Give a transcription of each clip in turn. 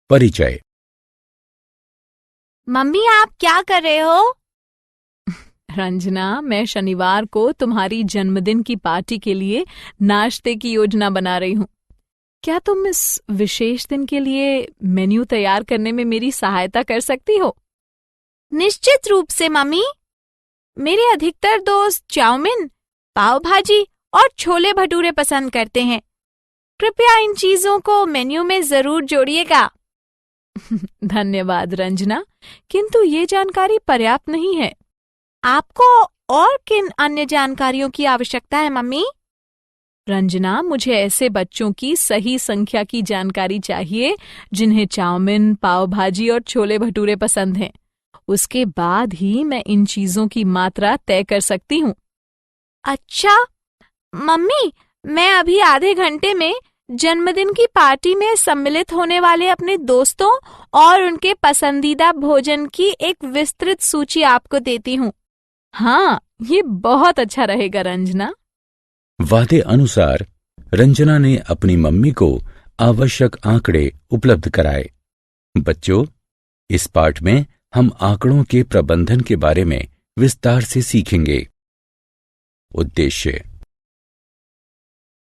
परिचय। मम्मी, आप क्या कर रहे हो? रंजना, मैं शनिवार को तुम्हारी जन्मदिन की पार्टी के लिए नाश्ते की योजना बना रही हूँ। क्या तुम इस विशेष दिन के लिए मेन्यू तैयार करने में मेरी सहायता कर सकती हो? निश्चित रूप से मम्मी। मेरे अधिकतर दोस्त चाउमीन, पाव भाजी और छोले भटूरे पसंद करते हैं। कृपया इन चीजों को मेन्यू में जरूर जोड़िएगा। धन्यवाद रंजना, किंतु ये जानकारी पर्याप्त नहीं है। आपको और किन अन्य जानकारियों की आवश्यकता है मम्मी? रंजना, मुझे ऐसे बच्चों की सही संख्या की जानकारी चाहिए जिन्हें चाउमीन, पाव भाजी और छोले भटूरे पसंद हैं। उसके बाद ही मैं इन चीजों की मात्रा तय कर सकती हूँ। अच्छा मम्मी, मैं अभी आधे घंटे में जन्मदिन की पार्टी में सम्मिलित होने वाले अपने दोस्तों और उनके पसंदीदा भोजन की एक विस्तृत सूची आपको देती हूँ। हाँ, ये बहुत अच्छा रहेगा रंजना। वादे अनुसार रंजना ने अपनी मम्मी को आवश्यक आंकड़े उपलब्ध कराए। बच्चों, इस पाठ में हम आंकड़ों के प्रबंधन के बारे में विस्तार से सीखेंगे। उद्देश्य।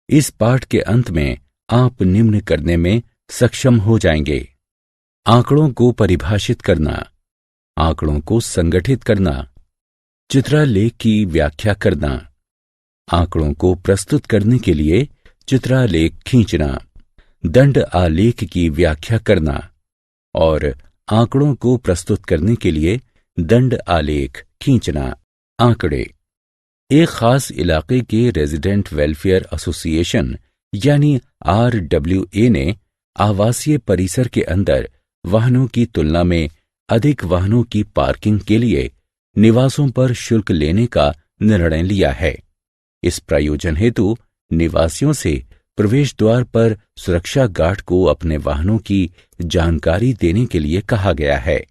इस पाठ के अंत में आप निम्न करने में सक्षम हो जाएंगे: आंकड़ों को परिभाषित करना, आंकड़ों को संगठित करना, चित्रालेख की व्याख्या करना, आंकड़ों को प्रस्तुत करने के लिए चित्रालेख खींचना, दंड आलेख की व्याख्या करना और आंकड़ों को प्रस्तुत करने के लिए दंड आलेख खींचना। आंकड़े। एक खास इलाके के रेजिडेंट वेलफेयर एसोसिएशन यानी RWA ने आवासीय परिसर के अंदर वाहनों की तुलना में अधिक वाहनों की पार्किंग के लिए निवासों पर शुल्क लेने का निर्णय लिया है। इस प्रयोजन हेतु निवासियों से प्रवेश द्वार पर सुरक्षा गार्ड को अपने वाहनों की जानकारी देने के लिए कहा गया है।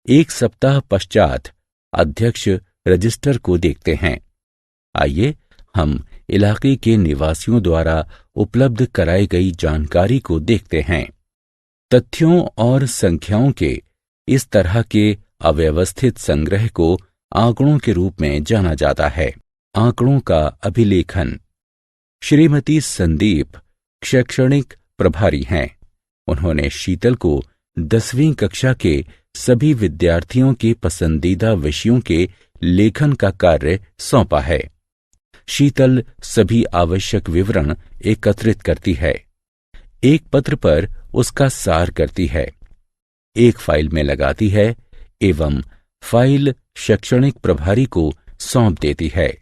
एक सप्ताह पश्चात अध्यक्ष रजिस्टर को देखते हैं। आइए हम इलाके के निवासियों द्वारा उपलब्ध कराई गई जानकारी को देखते हैं। तथ्यों और संख्याओं के इस तरह के अव्यवस्थित संग्रह को आंकड़ों के रूप में जाना जाता है। आंकड़ों का अभिलेखन। श्रीमती संदीप शैक्षणिक प्रभारी हैं। उन्होंने शीतल को 10वीं कक्षा के सभी विद्यार्थियों के पसंदीदा विषयों के लेखन का कार्य सौंपा है। शीतल सभी आवश्यक विवरण एकत्रित करती है, एक पत्र पर उसका सार करती है, एक फाइल में लगाती है एवं फाइल शैक्षणिक प्रभारी को सौंप देती है।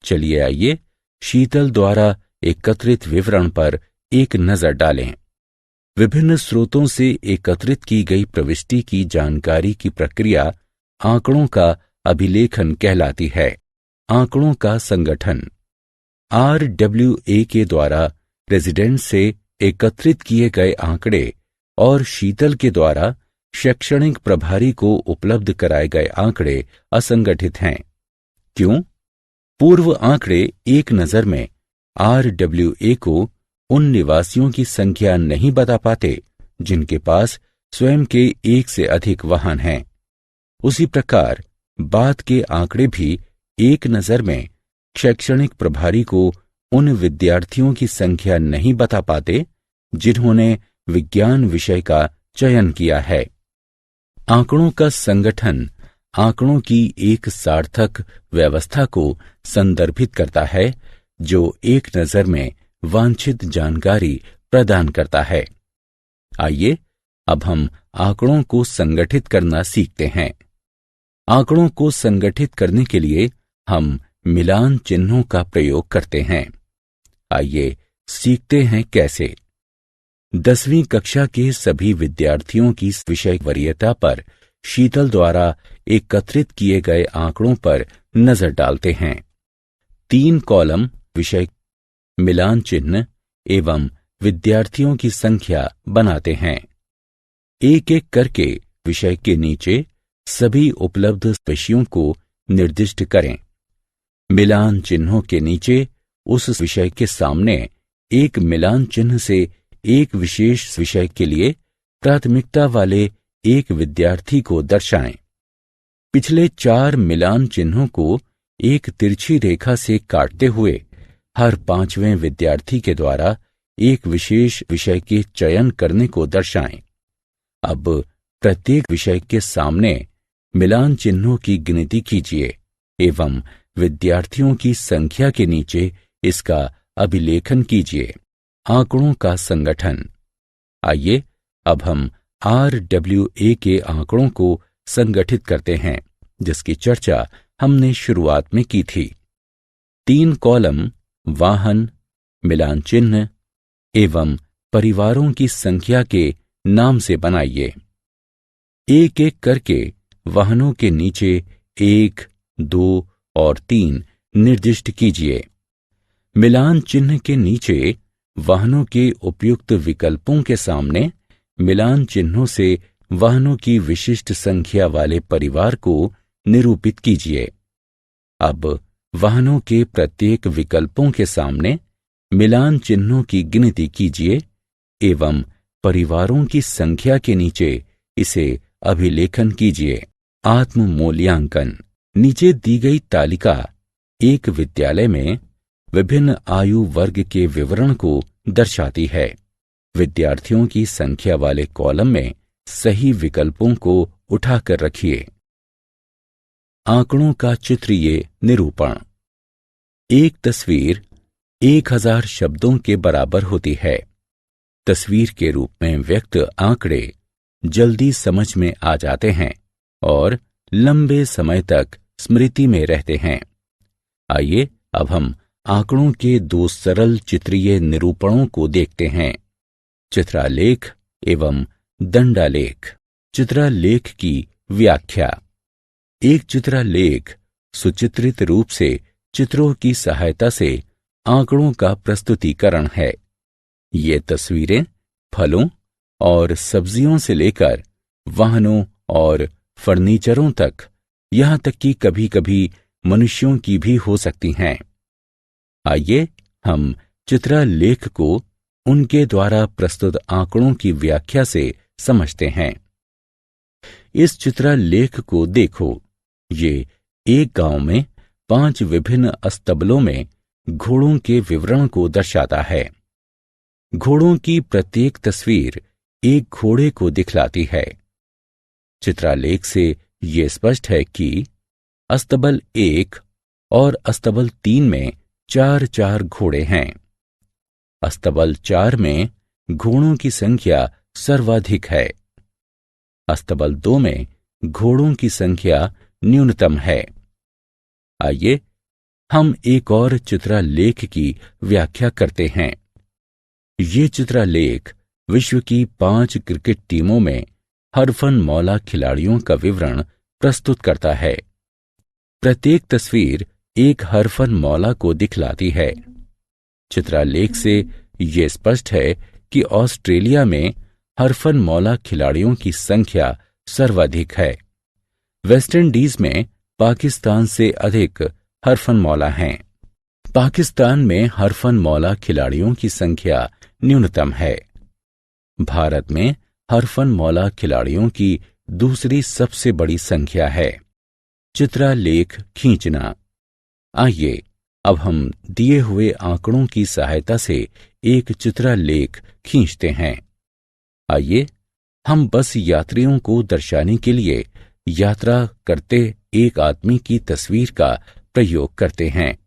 चलिए आइए शीतल द्वारा एकत्रित विवरण पर एक नजर डालें। विभिन्न स्रोतों से एकत्रित की गई प्रविष्टि की जानकारी की प्रक्रिया आंकड़ों का अभिलेखन कहलाती है। आंकड़ों का संगठन। RWA के द्वारा रेजिडेंट से एकत्रित किए गए आंकड़े और शीतल के द्वारा शैक्षणिक प्रभारी को उपलब्ध कराए गए आंकड़े असंगठित हैं। क्यों? पूर्व आंकड़े एक नजर में RWA को उन निवासियों की संख्या नहीं बता पाते जिनके पास स्वयं के एक से अधिक वाहन हैं। उसी प्रकार बाद के आंकड़े भी एक नजर में शैक्षणिक प्रभारी को उन विद्यार्थियों की संख्या नहीं बता पाते जिन्होंने विज्ञान विषय का चयन किया है। आंकड़ों का संगठन आंकड़ों की एक सार्थक व्यवस्था को संदर्भित करता है जो एक नजर में वांछित जानकारी प्रदान करता है। आइए अब हम आंकड़ों को संगठित करना सीखते हैं। आंकड़ों को संगठित करने के लिए हम मिलान चिन्हों का प्रयोग करते हैं। आइए सीखते हैं कैसे। 10वीं कक्षा के सभी विद्यार्थियों की विषय वरीयता पर शीतल द्वारा एकत्रित किए गए आंकड़ों पर नजर डालते हैं। 3 कॉलम विषय, मिलान चिन्ह एवं विद्यार्थियों की संख्या बनाते हैं। एक एक करके विषय के नीचे सभी उपलब्ध विषयों को निर्दिष्ट करें। मिलान चिन्हों के नीचे उस विषय के सामने एक मिलान चिन्ह से एक विशेष विषय के लिए प्राथमिकता वाले एक विद्यार्थी को दर्शाएं। पिछले 4 मिलान चिन्हों को एक तिरछी रेखा से काटते हुए हर 5वें विद्यार्थी के द्वारा एक विशेष विषय के चयन करने को दर्शाएं। अब प्रत्येक विषय के सामने मिलान चिन्हों की गिनती कीजिए एवं विद्यार्थियों की संख्या के नीचे इसका अभिलेखन कीजिए। आंकड़ों का संगठन। आइए अब हम RWA के आंकड़ों को संगठित करते हैं, जिसकी चर्चा हमने शुरुआत में की थी। 3 कॉलम वाहन, मिलान चिन्ह एवं परिवारों की संख्या के नाम से बनाइए। एक एक करके वाहनों के नीचे 1, 2 और 3 निर्दिष्ट कीजिए। मिलान चिन्ह के नीचे वाहनों के उपयुक्त विकल्पों के सामने मिलान चिन्हों से वाहनों की विशिष्ट संख्या वाले परिवार को निरूपित कीजिए। अब वाहनों के प्रत्येक विकल्पों के सामने मिलान चिन्हों की गिनती कीजिए एवं परिवारों की संख्या के नीचे इसे अभिलेखन कीजिए। आत्म मूल्यांकन। नीचे दी गई तालिका एक विद्यालय में विभिन्न आयु वर्ग के विवरण को दर्शाती है। विद्यार्थियों की संख्या वाले कॉलम में सही विकल्पों को उठाकर रखिए। आंकड़ों का चित्रीय निरूपण। एक तस्वीर 1000 शब्दों के बराबर होती है। तस्वीर के रूप में व्यक्त आंकड़े जल्दी समझ में आ जाते हैं और लंबे समय तक स्मृति में रहते हैं। आइए अब हम आंकड़ों के 2 सरल चित्रीय निरूपणों को देखते हैं। चित्रालेख एवं दंडालेख। चित्रालेख की व्याख्या। एक चित्रालेख सुचित्रित रूप से चित्रों की सहायता से आंकड़ों का प्रस्तुतिकरण है। ये तस्वीरें फलों और सब्जियों से लेकर वाहनों और फर्नीचरों तक, यहां तक कि कभी-कभी मनुष्यों की भी हो सकती हैं। आइए हम चित्रालेख को उनके द्वारा प्रस्तुत आंकड़ों की व्याख्या से समझते हैं। इस चित्रालेख को देखो। ये एक गांव में 5 विभिन्न अस्तबलों में घोड़ों के विवरण को दर्शाता है। घोड़ों की प्रत्येक तस्वीर एक घोड़े को दिखलाती है। चित्रालेख से ये स्पष्ट है कि अस्तबल 1 और अस्तबल 3 में 4-4 घोड़े हैं। अस्तबल 4 में घोड़ों की संख्या सर्वाधिक है। अस्तबल 2 में घोड़ों की संख्या न्यूनतम है। आइए हम एक और चित्रालेख की व्याख्या करते हैं। ये चित्रालेख विश्व की 5 क्रिकेट टीमों में हरफनमौला खिलाड़ियों का विवरण प्रस्तुत करता है। प्रत्येक तस्वीर एक हरफनमौला को दिखलाती है। चित्रालेख से ये स्पष्ट है कि ऑस्ट्रेलिया में हरफनमौला खिलाड़ियों की संख्या सर्वाधिक है। वेस्टइंडीज में पाकिस्तान से अधिक हरफनमौला हैं। पाकिस्तान में हरफनमौला खिलाड़ियों की संख्या न्यूनतम है। भारत में हरफनमौला खिलाड़ियों की दूसरी सबसे बड़ी संख्या है। चित्रालेख खींचना। आइए अब हम दिए हुए आंकड़ों की सहायता से एक चित्रालेख खींचते हैं। आइए हम बस यात्रियों को दर्शाने के लिए यात्रा करते एक आदमी की तस्वीर का प्रयोग करते हैं।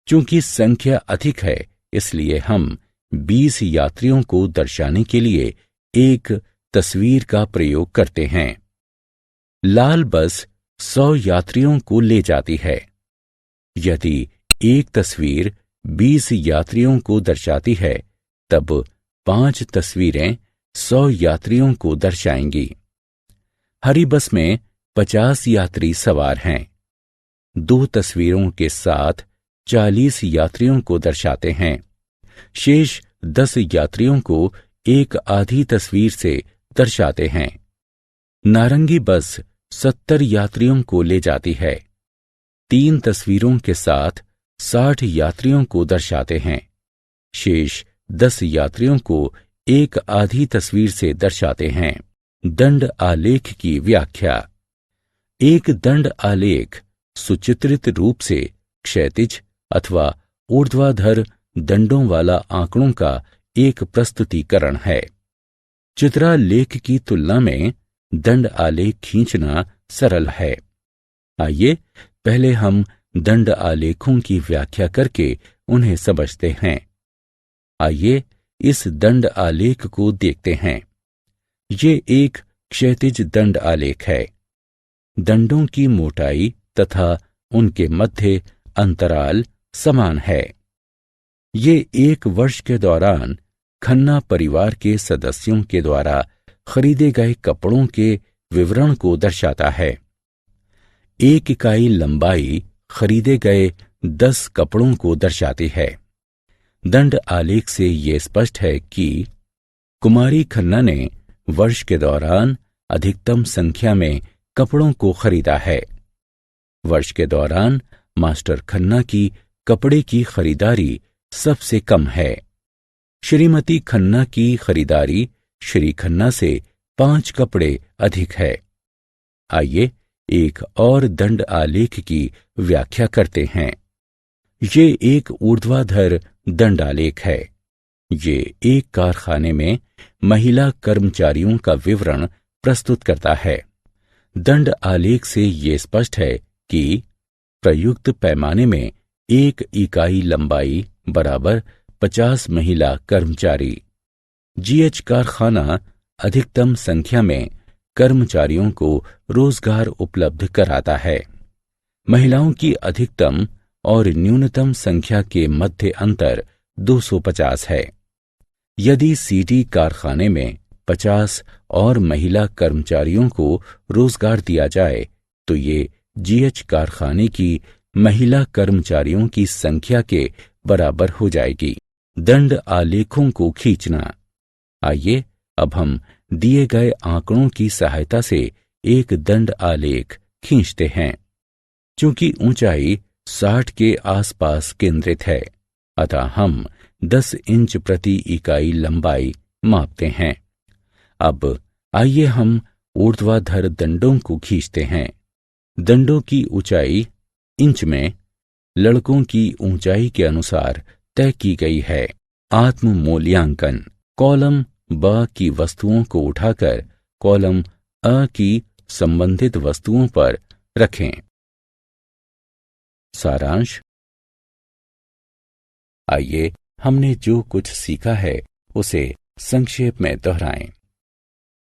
चूंकि संख्या अधिक है, इसलिए हम 20 यात्रियों को दर्शाने के लिए एक तस्वीर का प्रयोग करते हैं। लाल बस 100 यात्रियों को ले जाती है। यदि एक तस्वीर 20 यात्रियों को दर्शाती है, तब 5 तस्वीरें 100 यात्रियों को दर्शाएंगी। हरी बस में 50 यात्री सवार हैं। 2 तस्वीरों के साथ 40 यात्रियों को दर्शाते हैं। शेष 10 यात्रियों को एक आधी तस्वीर से दर्शाते हैं। नारंगी बस 70 यात्रियों को ले जाती है। 3 तस्वीरों के साथ 60 यात्रियों को दर्शाते हैं। शेष 10 यात्रियों को एक आधी तस्वीर से दर्शाते हैं। दंड आलेख की व्याख्या। एक दंड आलेख सुचित्रित रूप से क्षैतिज अथवा ऊर्ध्वाधर दंडों वाला आंकड़ों का एक प्रस्तुतिकरण है। चित्रालेख की तुलना में दंड आलेख खींचना सरल है। आइए पहले हम दंड आलेखों की व्याख्या करके उन्हें समझते हैं। आइए इस दंड आलेख को देखते हैं। ये एक क्षैतिज दंड आलेख है। दंडों की मोटाई तथा उनके मध्य अंतराल समान है। ये एक वर्ष के दौरान खन्ना परिवार के सदस्यों के द्वारा खरीदे गए कपड़ों के विवरण को दर्शाता है। एक इकाई लंबाई खरीदे गए 10 कपड़ों को दर्शाती है। दंड आलेख से ये स्पष्ट है कि कुमारी खन्ना ने वर्ष के दौरान अधिकतम संख्या में कपड़ों को खरीदा है। वर्ष के दौरान मास्टर खन्ना की कपड़े की खरीदारी सबसे कम है। श्रीमती खन्ना की खरीदारी श्री खन्ना से 5 कपड़े अधिक है। आइए एक और दंड आलेख की व्याख्या करते हैं। ये एक ऊर्ध्वाधर दंड आलेख है। ये एक कारखाने में महिला कर्मचारियों का विवरण प्रस्तुत करता है। दंड आलेख से ये स्पष्ट है कि प्रयुक्त पैमाने में एक इकाई लंबाई बराबर 50 महिला कर्मचारी। जीएच कारखाना अधिकतम संख्या में कर्मचारियों को रोजगार उपलब्ध कराता है। महिलाओं की अधिकतम और न्यूनतम संख्या के मध्य अंतर 250 है। यदि सीटी कारखाने में 50 और महिला कर्मचारियों को रोजगार दिया जाए तो ये जीएच कारखाने की महिला कर्मचारियों की संख्या के बराबर हो जाएगी। दंड आलेखों को खींचना। आइए अब हम दिए गए आंकड़ों की सहायता से एक दंड आलेख खींचते हैं। चूंकि ऊंचाई 60 के आसपास केंद्रित है, अतः हम 10 इंच प्रति इकाई लंबाई मापते हैं। अब आइए हम ऊर्ध्वाधर दंडों को खींचते हैं। दंडों की ऊंचाई इंच में लड़कों की ऊंचाई के अनुसार तय की गई है। आत्म मूल्यांकन। कॉलम ब की वस्तुओं को उठाकर कॉलम अ की संबंधित वस्तुओं पर रखें। सारांश। आइए हमने जो कुछ सीखा है उसे संक्षेप में दोहराएं।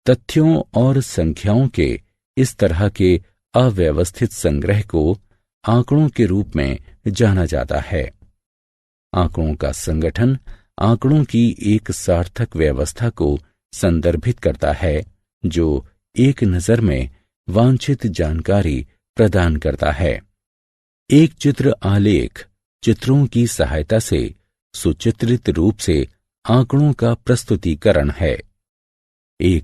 तथ्यों और संख्याओं के इस तरह के अव्यवस्थित संग्रह को आंकड़ों के रूप में जाना जाता है। आंकड़ों का संगठन आंकड़ों की एक सार्थक व्यवस्था को संदर्भित करता है जो एक नज़र में वांछित जानकारी प्रदान करता है। एक चित्र आलेख चित्रों की सहायता से सुचित्रित रूप से आंकड़ों का प्रस्तुतिकरण है। एक